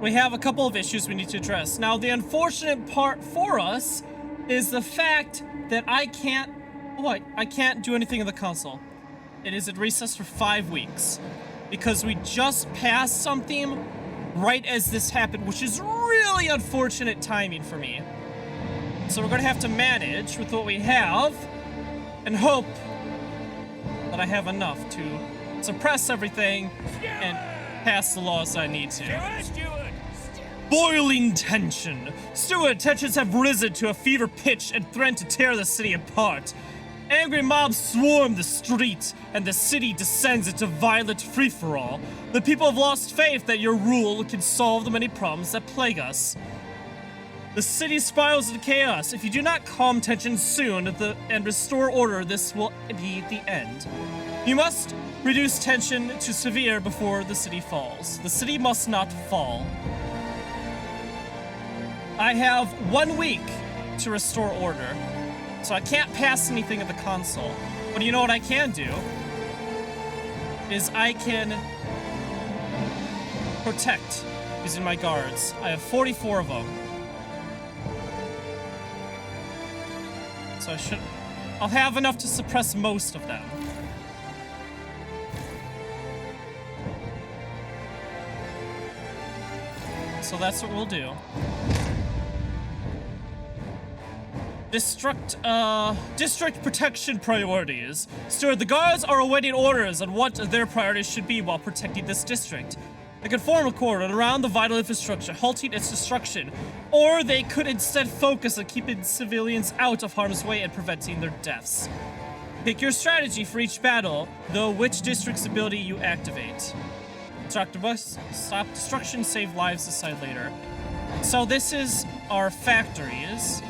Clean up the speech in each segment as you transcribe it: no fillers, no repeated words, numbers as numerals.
we have a couple of issues we need to address. Now, the unfortunate part for us is the fact that I can't do anything in the console. It is at recess for 5 weeks because we just passed something right as this happened, which is really unfortunate timing for me. So we're gonna have to manage with what we have and hope that I have enough to suppress everything and pass the laws I need to. Boiling tension. Steward, tensions have risen to a fever pitch and threaten to tear the city apart. Angry mobs swarm the street, and the city descends into violent free-for-all. The people have lost faith that your rule can solve the many problems that plague us. The city spirals into chaos. If you do not calm tension soon and restore order, this will be the end. You must reduce tension to severe before the city falls. The city must not fall. I have 1 week to restore order, so I can't pass anything at the console. But you know what I can do? Is I can protect using my guards. I have 44 of them. So I'll have enough to suppress most of them. So that's what we'll do. District protection priorities. Steward, the guards are awaiting orders on what their priorities should be while protecting this district. They could form a cordon around the vital infrastructure, halting its destruction, or they could instead focus on keeping civilians out of harm's way and preventing their deaths. Pick your strategy for each battle, though which district's ability you activate. Stop destruction, save lives, decide later. So this is our factories.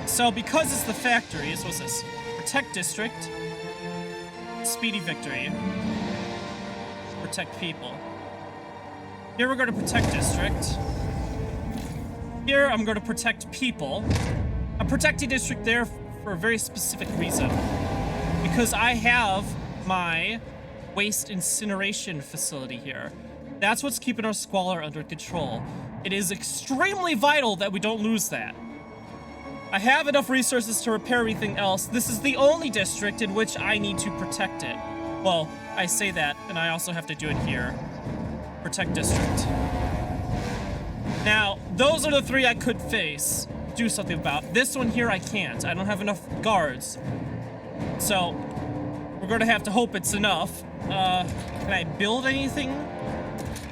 So because it's the factories, what's this? Protect district, speedy victory, protect people. Here we're going to protect district. Here I'm going to protect people. I'm protecting district there for a very specific reason. Because I have my waste incineration facility here. That's what's keeping our squalor under control. It is extremely vital that we don't lose that. I have enough resources to repair everything else. This is the only district in which I need to protect it. Well, I say that, and I also have to do it here. Protect district. Now, those are the 3 I could do something about. This one here I can't. I don't have enough guards. So, we're gonna have to hope it's enough. Can I build anything?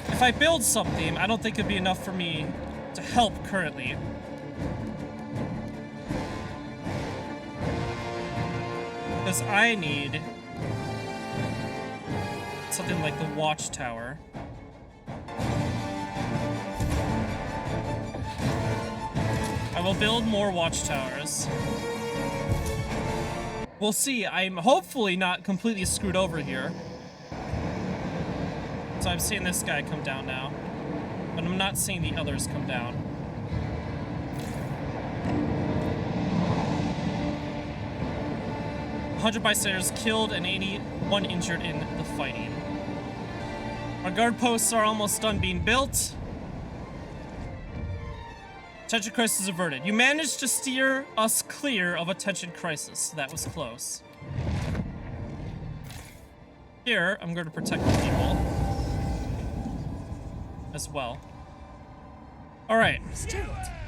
If I build something, I don't think it'd be enough for me to help currently. Because I need something like the watchtower. I will build more watchtowers. We'll see. I'm hopefully not completely screwed over here. So I'm seeing this guy come down now. But I'm not seeing the others come down. 100 bystanders killed and 81 injured in the fighting. Our guard posts are almost done being built. Tension crisis averted. You managed to steer us clear of a tension crisis. That was close. Here, I'm going to protect the people as well. Alright.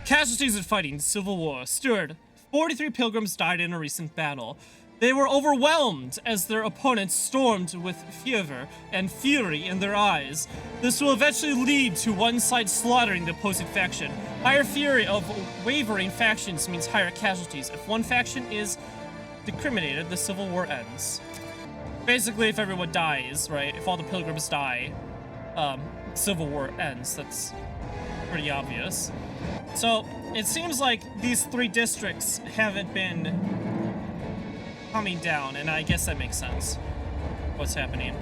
Casualties in fighting. Civil War. Steward, 43 pilgrims died in a recent battle. They were overwhelmed as their opponents stormed with fervor and fury in their eyes. This will eventually lead to one side slaughtering the opposing faction. Higher fury of wavering factions means higher casualties. If one faction is decriminated, the civil war ends. Basically, if everyone dies, right? If all the pilgrims die, civil war ends. That's pretty obvious. So, it seems like these 3 districts haven't been coming down, and I guess that makes sense. What's happening?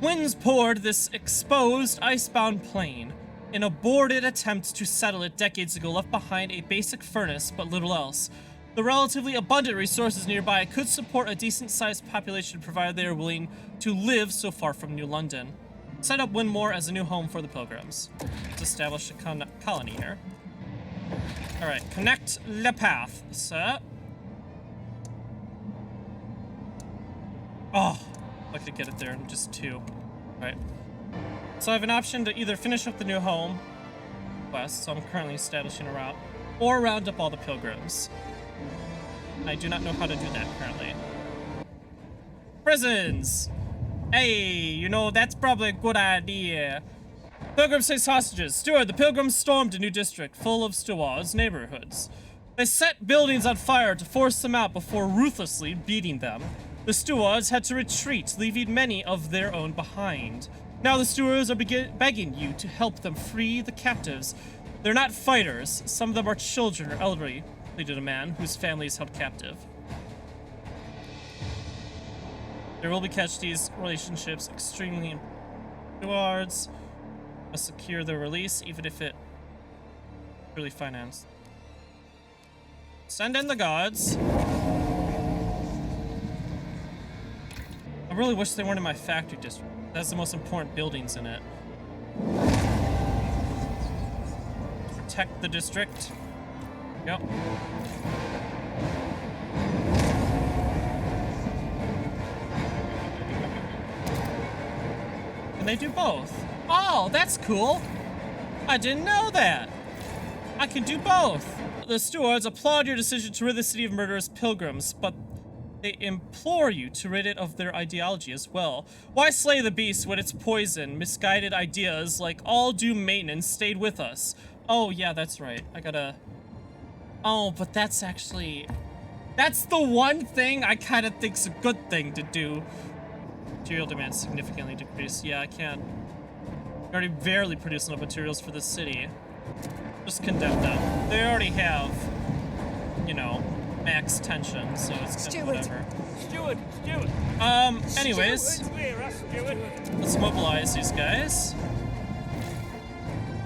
Winds poured this exposed, icebound plain. An aborted attempt to settle it decades ago left behind a basic furnace, but little else. The relatively abundant resources nearby could support a decent-sized population provided they are willing to live so far from New London. Set up Windmore as a new home for the Pilgrims. Let's establish a colony here. Alright, connect Le Path, sir. Oh, I could get it there in just 2. Alright. So I have an option to either finish up the new home quest, so I'm currently establishing a route, or round up all the Pilgrims. I do not know how to do that currently. Prisons! Hey, you know, that's probably a good idea. Pilgrims face hostages. Steward, the Pilgrims stormed a new district full of Stewards neighborhoods. They set buildings on fire to force them out before ruthlessly beating them. The Stewards had to retreat, leaving many of their own behind. Now the Stewards are begging you to help them free the captives. They're not fighters. Some of them are children or elderly, pleaded a man whose family is held captive. There will be casualties, relationships extremely important. Stewards must secure their release, even if it really financed. Send in the guards. I really wish they weren't in my factory district. That's the most important buildings in it. Protect the district. Yep. They do both. Oh, that's cool. I didn't know that. I can do both. The Stewards applaud your decision to rid the city of murderous Pilgrims, but they implore you to rid it of their ideology as well. Why slay the beast when its poison, misguided ideas like all due maintenance stayed with us? Oh, yeah, that's right. I gotta... Oh, but that's actually... That's the one thing I kind of think's a good thing to do. Material demand significantly decreased. Yeah, I can't. I already barely produce enough materials for this city. Just condemn them. They already have, you know, max tension, so it's kind of whatever. Steward. Anyways, let's mobilize these guys.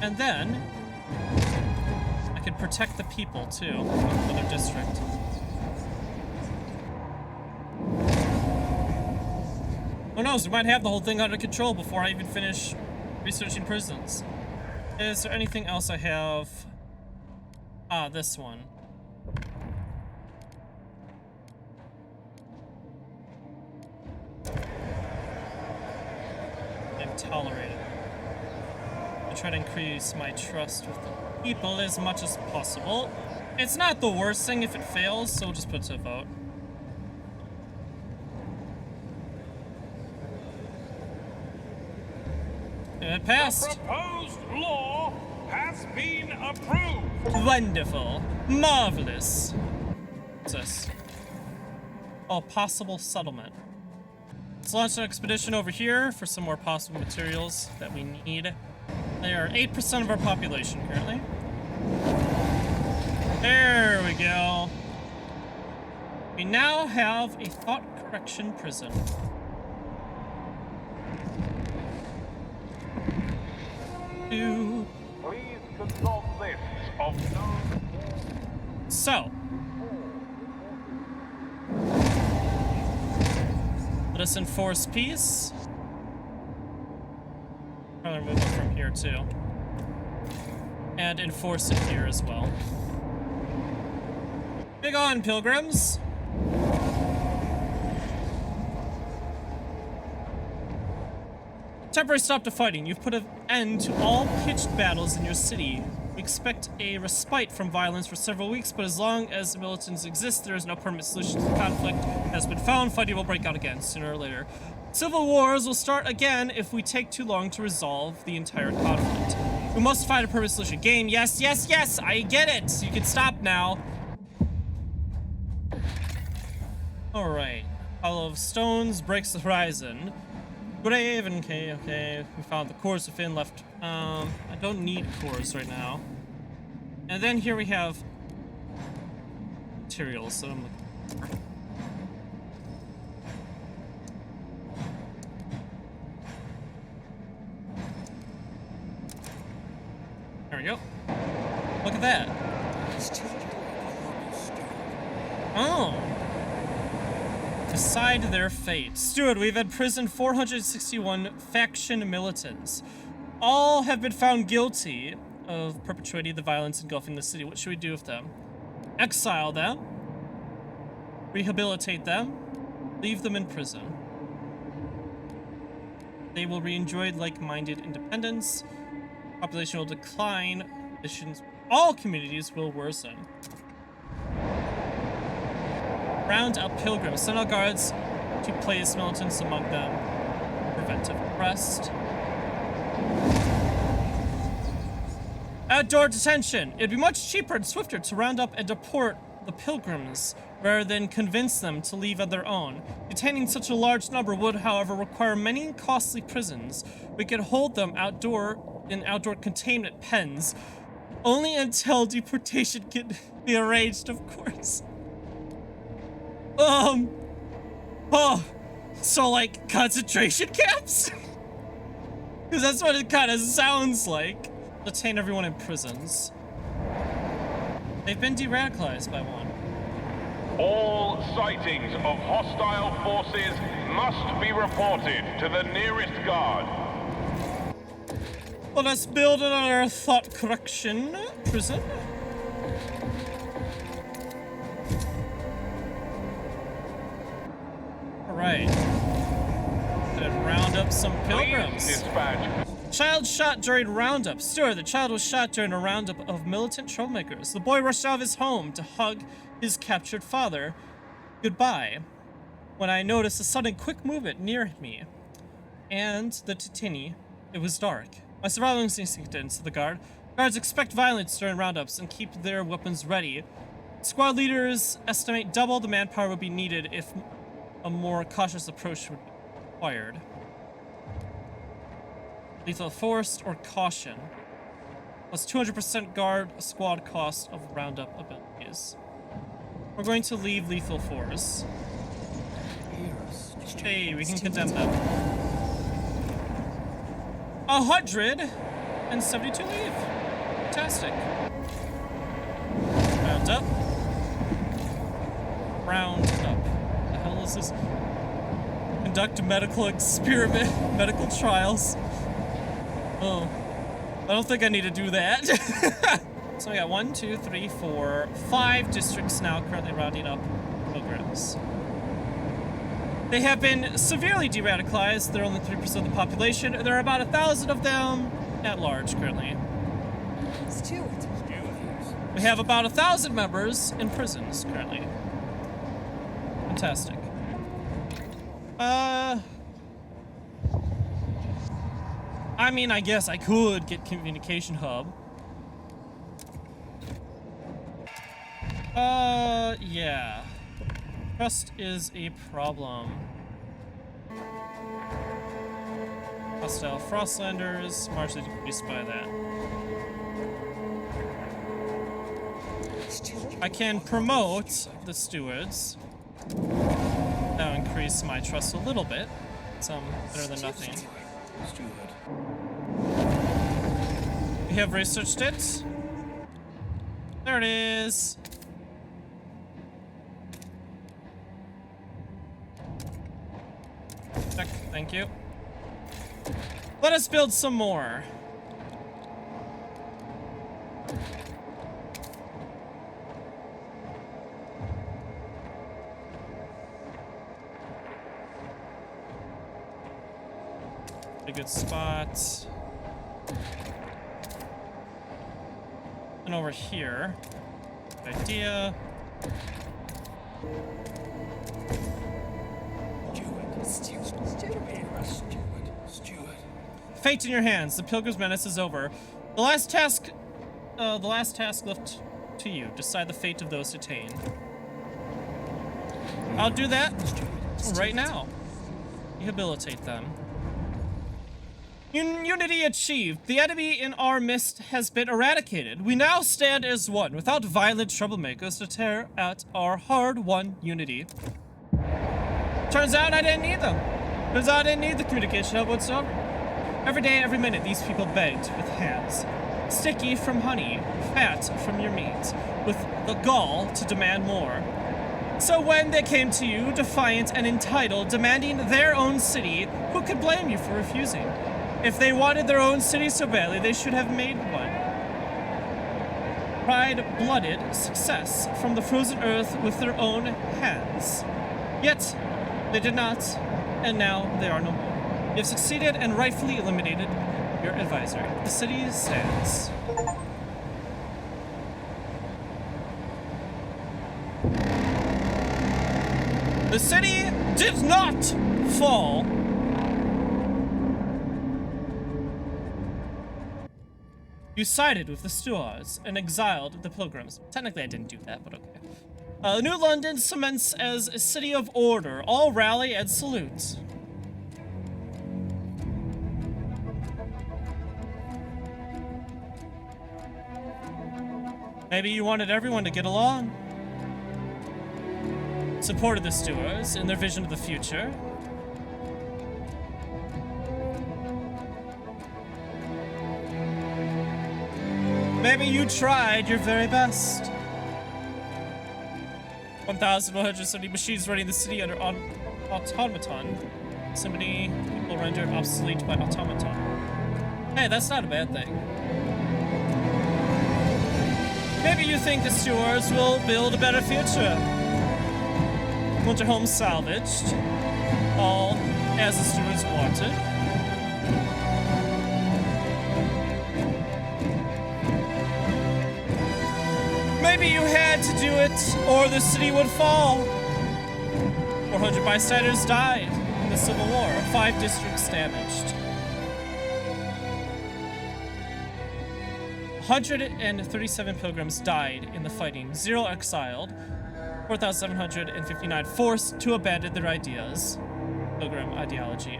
And then I can protect the people too of their district. Who knows, we might have the whole thing under control before I even finish researching prisons. Is there anything else I have? Ah, this one. I'm tolerated. I try to increase my trust with the people as much as possible. It's not the worst thing if it fails, so we'll just put it to a vote. It passed. The proposed law has been approved. Wonderful. Marvelous. What's this? Oh, possible settlement. Let's launch an expedition over here for some more possible materials that we need. They are 8% of our population currently. There we go. We now have a thought correction prison. Please consult list of known. So, let us enforce peace. Probably move it from here too, and enforce it here as well. Big on, Pilgrims. Temporary stop to fighting. You've put an end to all pitched battles in your city. We expect a respite from violence for several weeks, but as long as the militants exist, there is no permanent solution to the conflict. Has been found, fighting will break out again, sooner or later. Civil wars will start again if we take too long to resolve the entire conflict. We must find a permanent solution. Game, yes, yes, yes, I get it. You can stop now. Alright. Hollow of Stones breaks the horizon. Grave and okay. We found the cores of Finn left. I don't need cores right now. And then here we have materials that I'm looking for. There we go. Look at that. Oh. Decide their fate. Steward, we've imprisoned 461 faction militants. All have been found guilty of perpetuating the violence engulfing the city. What should we do with them? Exile them. Rehabilitate them. Leave them in prison. They will re-enjoy like-minded independence. Population will decline. Conditions all communities will worsen. Round up Pilgrims. Send out guards to place militants among them. Preventive arrest. Outdoor detention. It'd be much cheaper and swifter to round up and deport the Pilgrims rather than convince them to leave on their own. Detaining such a large number would, however, require many costly prisons. We could hold them in outdoor containment pens, only until deportation can be arranged, of course. So like concentration camps? Because that's what it kind of sounds like. Detain everyone in prisons. They've been de-radicalized by one. All sightings of hostile forces must be reported to the nearest guard. Let us build another thought correction prison. Alright. Then round up some Pilgrims. Dispatch. Child shot during roundup. Steward, the child was shot during a roundup of militant troublemakers. The boy rushed out of his home to hug his captured father goodbye when I noticed a sudden quick movement near me and the Titini. It was dark. My survival instinct kicked in to the guard. Guards expect violence during roundups and keep their weapons ready. Squad leaders estimate double the manpower would be needed if a more cautious approach would be required. Lethal force or caution. Plus 200% guard squad cost of roundup abilities. We're going to leave lethal force. Hey, we can condemn them. 172 leave. Fantastic. Round up. Round up. What the hell is this? Conduct medical experiment, medical trials. Oh, I don't think I need to do that. So we got 1, 2, 3, 4, 5 districts now currently rounding up Pilgrims. They have been severely de-radicalized. They're only 3% of the population. There are about 1,000 of them at large currently. We have about 1,000 members in prisons currently. Fantastic. I mean, I guess I could get communication hub. Yeah. Trust is a problem. Hostile Frostlanders, marginally decreased by that. I can promote the stewards. That'll increase my trust a little bit. Some better than nothing. We have researched it. There it is. Check, thank you. Let us build some more. A good spot. And over here. Good idea. Fate in your hands. The Pilgrim's menace is over. The last task left to you. Decide the fate of those detained. I'll do that right now. Rehabilitate them. Unity achieved. The enemy in our midst has been eradicated. We now stand as one, without violent troublemakers to tear at our hard-won unity. Turns out I didn't need them. Turns out I didn't need the communication hub whatsoever. Every day, every minute, these people begged with hands. Sticky from honey, fat from your meat, with the gall to demand more. So when they came to you, defiant and entitled, demanding their own city, who could blame you for refusing? If they wanted their own city so badly, they should have made one. Pride-blooded success from the frozen earth with their own hands. Yet, they did not, and now they are no more. You have succeeded and rightfully eliminated your advisor. The city stands. The city did not fall. You sided with the Stuarts and exiled the Pilgrims. Technically, I didn't do that, but okay. New London cements as a city of order. All rally and salute. Maybe you wanted everyone to get along. Supported the Stuarts in their vision of the future. Maybe you tried your very best. 1,170 machines running the city under automaton. So many people rendered obsolete by automaton. Hey, that's not a bad thing. Maybe you think the Stuarts will build a better future. Winter homes salvaged, all as the Stuarts wanted. Maybe you had to do it, or the city would fall. 400 bystanders died in the Civil War, 5 districts damaged. 137 pilgrims died in the fighting, 0 exiled, 4,759 forced to abandon their ideas. Pilgrim ideology.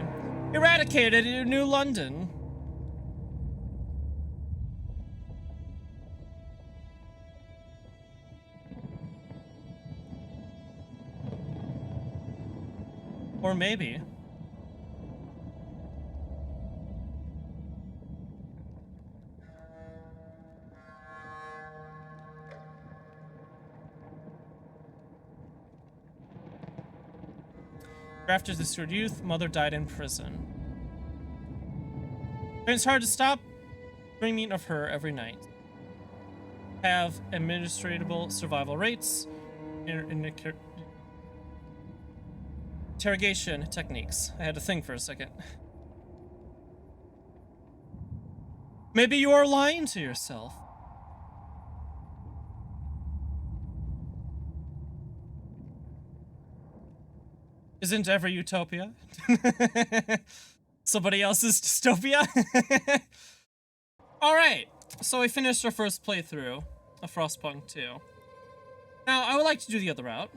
Eradicated in New London. Or maybe. After the Stuart youth, mother died in prison. It's hard to stop dreaming of her every night. Have administratable survival rates, interrogation techniques. I had to think for a second. Maybe you are lying to yourself. Isn't every utopia somebody else's dystopia? Alright, so we finished our first playthrough of Frostpunk 2. Now, I would like to do the other route.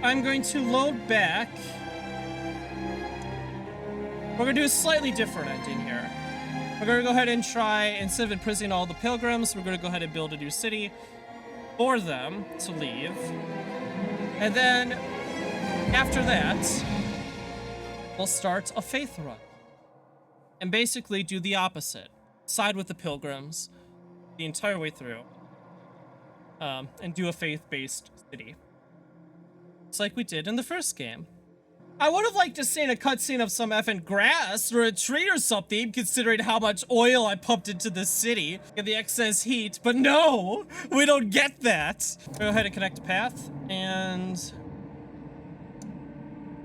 I'm going to load back. We're going to do a slightly different ending here. We're going to go ahead and try, instead of imprisoning all the Pilgrims, we're going to go ahead and build a new city for them to leave. And then, after that, we'll start a faith run. And basically do the opposite. Side with the Pilgrims the entire way through. And do a faith-based city. It's like we did in the first game. I would have liked to see a cutscene of some effing grass or a tree or something, considering how much oil I pumped into this city and the excess heat, but no! We don't get that! Go ahead and connect a path, and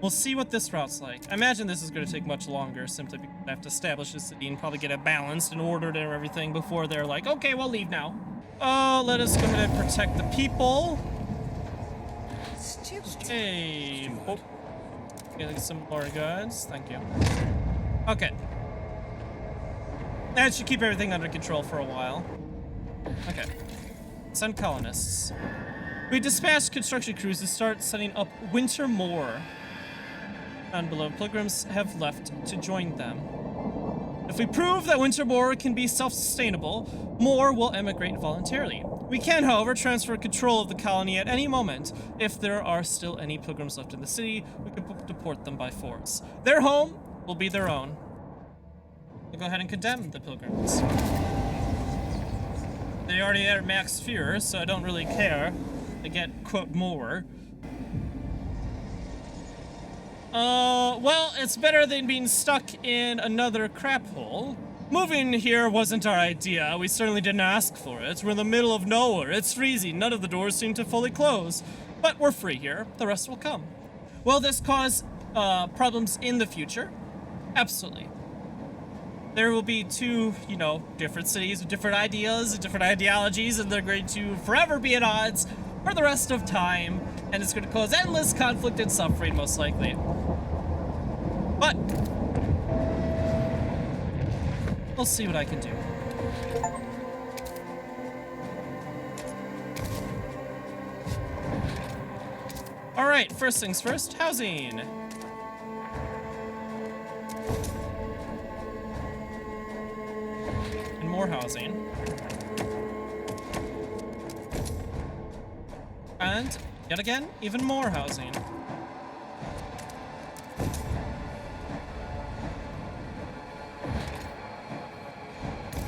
we'll see what this route's like. I imagine this is going to take much longer, simply because I have to establish the city and probably get it balanced and ordered and everything before they're like, okay, we'll leave now. Oh, let us go ahead and protect the people. Okay. Oh. Getting some more guards. Thank you. Okay. That should keep everything under control for a while. Okay. Send colonists. We dispatched construction crews to start setting up Winter Moor. Unbeloved Pilgrims have left to join them. If we prove that Winter Moor can be self-sustainable, more will emigrate voluntarily. We can, however, transfer control of the colony at any moment. If there are still any Pilgrims left in the city, we can deport them by force. Their home will be their own. We'll go ahead and condemn the Pilgrims. They already are max fear, so I don't really care. They get, quote, more. Well, it's better than being stuck in another crap hole. Moving here wasn't our idea. We certainly didn't ask for it. We're in the middle of nowhere. It's freezing. None of the doors seem to fully close. But we're free here. The rest will come. Will this cause problems in the future? Absolutely. There will be two, different cities with different ideas and different ideologies, and they're going to forever be at odds for the rest of time, and it's going to cause endless conflict and suffering, most likely. But we'll see what I can do. All right, first things first, housing. And more housing. And, yet again, even more housing.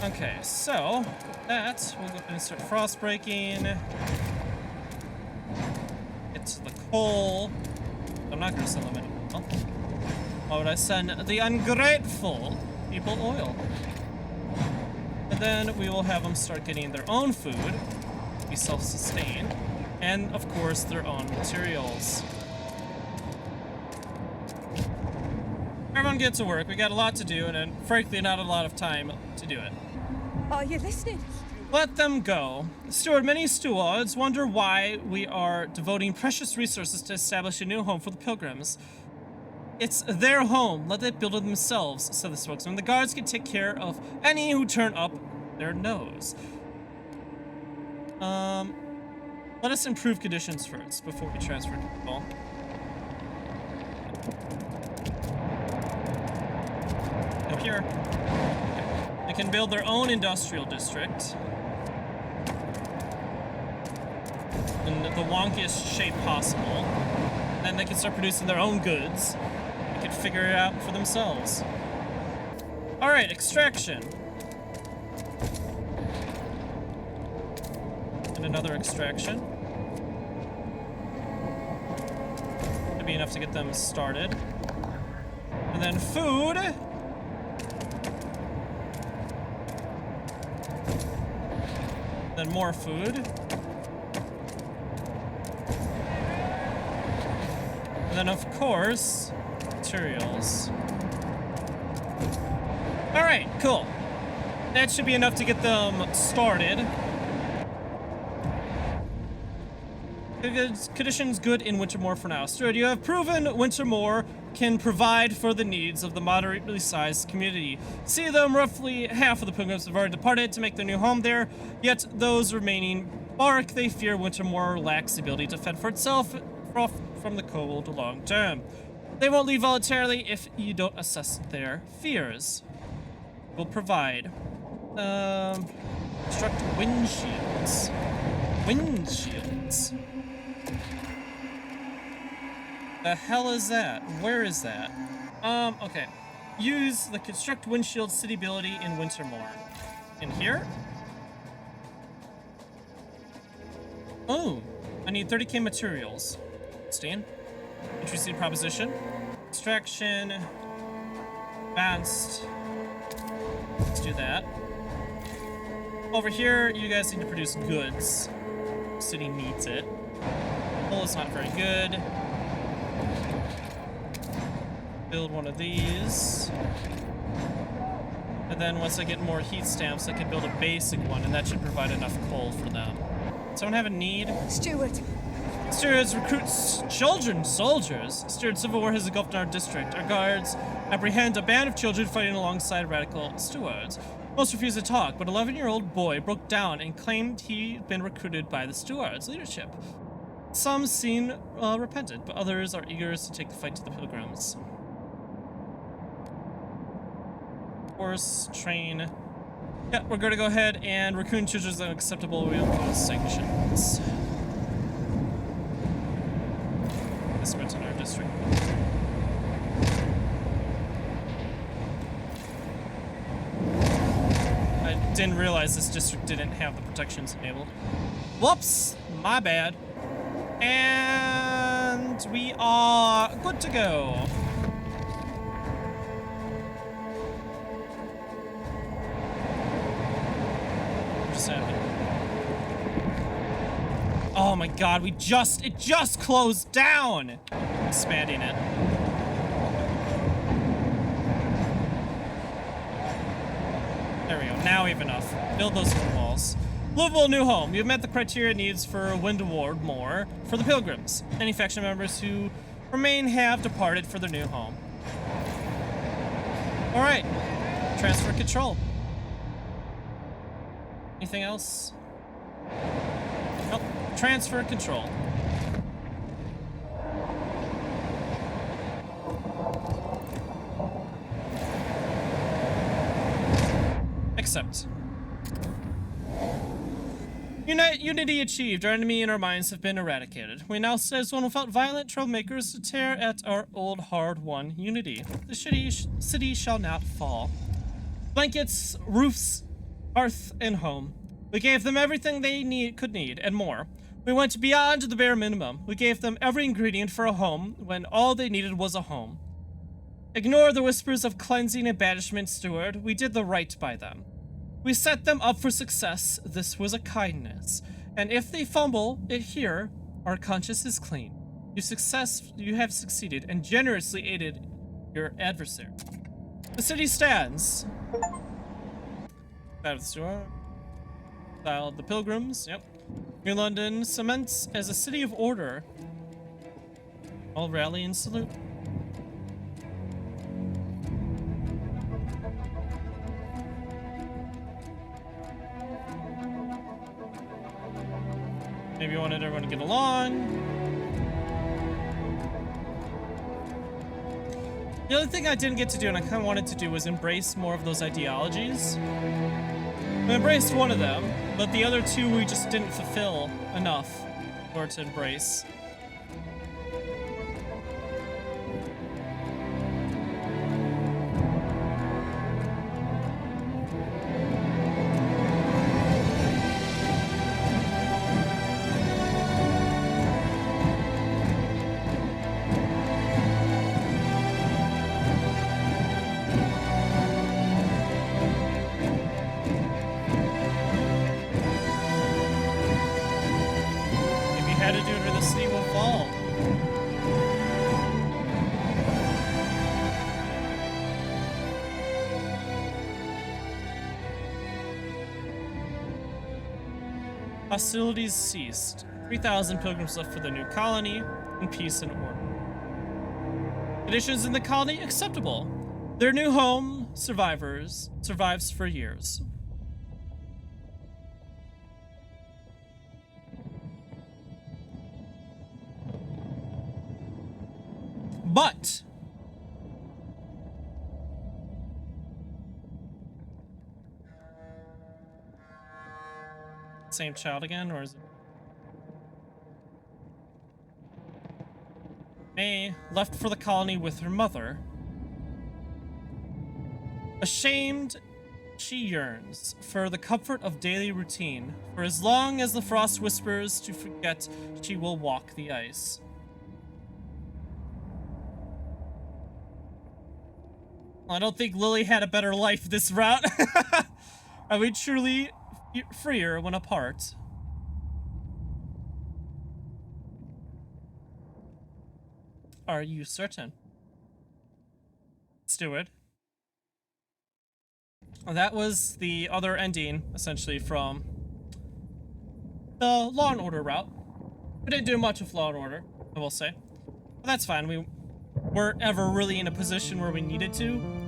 Okay, so, that, we'll go ahead and start frost breaking. Get to the coal. I'm not gonna send them any oil. Why would I send the ungrateful people oil? And then we will have them start getting their own food, be self-sustained, and of course their own materials. Everyone get to work. We got a lot to do, and frankly not a lot of time to do it. Are you listening? Let them go. Steward, many stewards wonder why we are devoting precious resources to establish a new home for the Pilgrims. It's their home. Let them build it themselves, said the spokesman. The guards can take care of any who turn up their nose. Let us improve conditions first before we transfer people. Go here. They can build their own industrial district in the wonkiest shape possible. Then they can start producing their own goods. They can figure it out for themselves. All right, extraction. And another extraction. Should be enough to get them started. And then food. Then more food. And then, of course, materials. All right, cool. That should be enough to get them started. Conditions good in Wintermoor for now. Steward, you have proven Wintermoor can provide for the needs of the moderately sized community. See them, roughly half of the Pilgrims have already departed to make their new home there, yet those remaining bark. They fear Wintermoor lacks the ability to fend for itself from the cold long term. They won't leave voluntarily if you don't assess their fears. We'll provide. Construct windshields. Windshields. The hell is that? Where is that? Okay. Use the construct windshield city ability in Wintermoor. In here? Oh, I need 30k materials. Stan? Interesting proposition. Extraction. Advanced. Let's do that. Over here, you guys need to produce goods. City needs it. Coal is not very good. Build one of these. And then once I get more heat stamps, I can build a basic one, and that should provide enough coal for them. Someone have a need? Steward. Stewards recruit children soldiers. Steward, civil war has engulfed our district. Our guards apprehend a band of children fighting alongside radical stewards. Most refuse to talk, but an 11-year-old boy broke down and claimed he'd been recruited by the stewards' leadership. Some seem repentant, but others are eager to take the fight to the Pilgrims. Horse, train. Yeah, we're going to go ahead and recruit children is unacceptable. We impose sanctions. This went in our district. I didn't realize this district didn't have the protections enabled. Whoops! My bad. And and we are good to go. Just happened. Oh my god, it just closed down! Expanding it. There we go, now we have enough. Build those walls. Livable new home. You've met the criteria needs for a wind award more for the Pilgrims. Any faction members who remain have departed for their new home. Alright. Transfer control. Anything else? Nope. Transfer control. Accept. Unity achieved. Our enemy and our minds have been eradicated. We now stand as one without violent troublemakers to tear at our old hard-won unity. The city shall not fall. Blankets, roofs, hearth, and home. We gave them everything they could need, and more. We went beyond the bare minimum. We gave them every ingredient for a home when all they needed was a home. Ignore the whispers of cleansing and banishment, steward. We did the right by them. We set them up for success. This was a kindness. And if they fumble it here, our conscience is clean. You have succeeded and generously aided your adversary. The city stands. Out of the store. Style of the Pilgrims. Yep. New London cements as a city of order. All rally and salute. Maybe you wanted everyone to get along. The other thing I didn't get to do and I kind of wanted to do was embrace more of those ideologies. We embraced one of them, but the other two we just didn't fulfill enough in order to embrace. Hostilities ceased. 3,000 pilgrims left for the new colony in peace and order. Conditions in the colony acceptable. Their new home survives for years. But same child again, or is it May left for the colony with her mother? Ashamed, she yearns for the comfort of daily routine. For as long as the frost whispers to forget, she will walk the ice. I don't think Lily had a better life this route. Are we truly freer when apart? Are you certain? Steward. That was the other ending, essentially, from the Law and Order route. We didn't do much with Law and Order, I will say. But that's fine. We weren't ever really in a position where we needed to.